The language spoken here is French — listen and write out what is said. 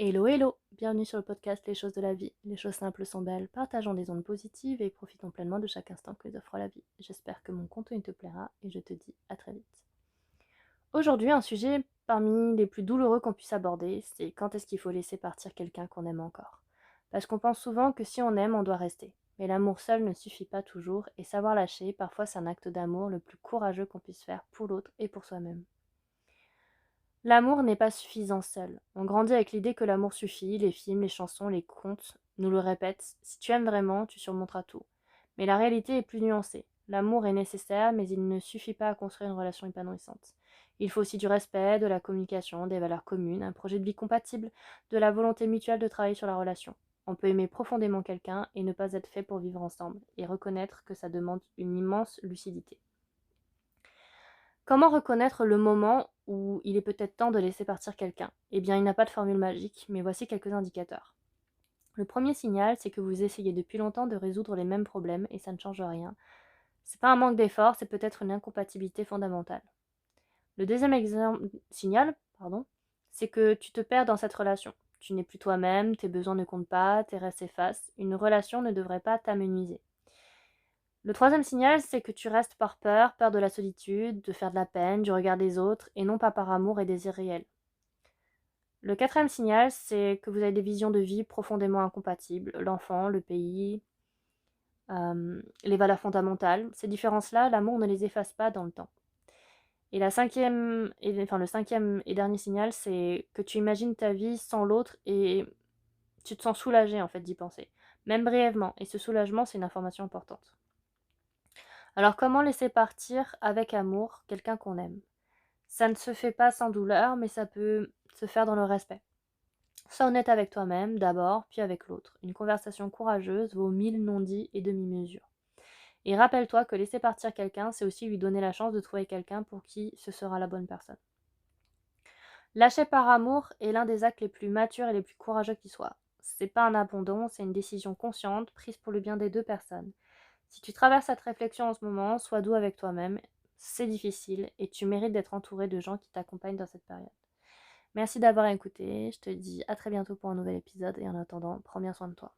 Hello hello, bienvenue sur le podcast Les choses de la vie. Les choses simples sont belles, partageons des ondes positives et profitons pleinement de chaque instant que nous offre la vie. J'espère que mon contenu te plaira et je te dis à très vite. Aujourd'hui, un sujet parmi les plus douloureux qu'on puisse aborder, c'est quand est-ce qu'il faut laisser partir quelqu'un qu'on aime encore. Parce qu'on pense souvent que si on aime, on doit rester. Mais l'amour seul ne suffit pas toujours et savoir lâcher, parfois c'est un acte d'amour le plus courageux qu'on puisse faire pour l'autre et pour soi-même. L'amour n'est pas suffisant seul. On grandit avec l'idée que l'amour suffit, les films, les chansons, les contes nous le répètent. Si tu aimes vraiment, tu surmonteras tout. Mais la réalité est plus nuancée. L'amour est nécessaire, mais il ne suffit pas à construire une relation épanouissante. Il faut aussi du respect, de la communication, des valeurs communes, un projet de vie compatible, de la volonté mutuelle de travailler sur la relation. On peut aimer profondément quelqu'un et ne pas être fait pour vivre ensemble, et reconnaître que ça demande une immense lucidité. Comment reconnaître le moment où il est peut-être temps de laisser partir quelqu'un? Eh bien, il n'y a pas de formule magique, mais voici quelques indicateurs. Le premier signal, c'est que vous essayez depuis longtemps de résoudre les mêmes problèmes et ça ne change rien. C'est pas un manque d'effort, c'est peut-être une incompatibilité fondamentale. Le deuxième signal, c'est que tu te perds dans cette relation. Tu n'es plus toi-même, tes besoins ne comptent pas, tes rêves s'effacent. Une relation ne devrait pas t'amenuiser. Le troisième signal, c'est que tu restes par peur, peur de la solitude, de faire de la peine, du regard des autres, et non pas par amour et désir réel. Le quatrième signal, c'est que vous avez des visions de vie profondément incompatibles, l'enfant, le pays, les valeurs fondamentales. Ces différences-là, l'amour ne les efface pas dans le temps. Et le cinquième et dernier signal, c'est que tu imagines ta vie sans l'autre et tu te sens soulagé en fait d'y penser, même brièvement. Et ce soulagement, c'est une information importante. Alors comment laisser partir avec amour quelqu'un qu'on aime? Ça ne se fait pas sans douleur, mais ça peut se faire dans le respect. Sois honnête avec toi-même d'abord, puis avec l'autre. Une conversation courageuse vaut 1000 non-dits et demi-mesures. Et rappelle-toi que laisser partir quelqu'un, c'est aussi lui donner la chance de trouver quelqu'un pour qui ce sera la bonne personne. Lâcher par amour est l'un des actes les plus matures et les plus courageux qui soient. C'est pas un abandon, c'est une décision consciente, prise pour le bien des deux personnes. Si tu traverses cette réflexion en ce moment, sois doux avec toi-même. C'est difficile et tu mérites d'être entouré de gens qui t'accompagnent dans cette période. Merci d'avoir écouté. Je te dis à très bientôt pour un nouvel épisode et en attendant, prends bien soin de toi.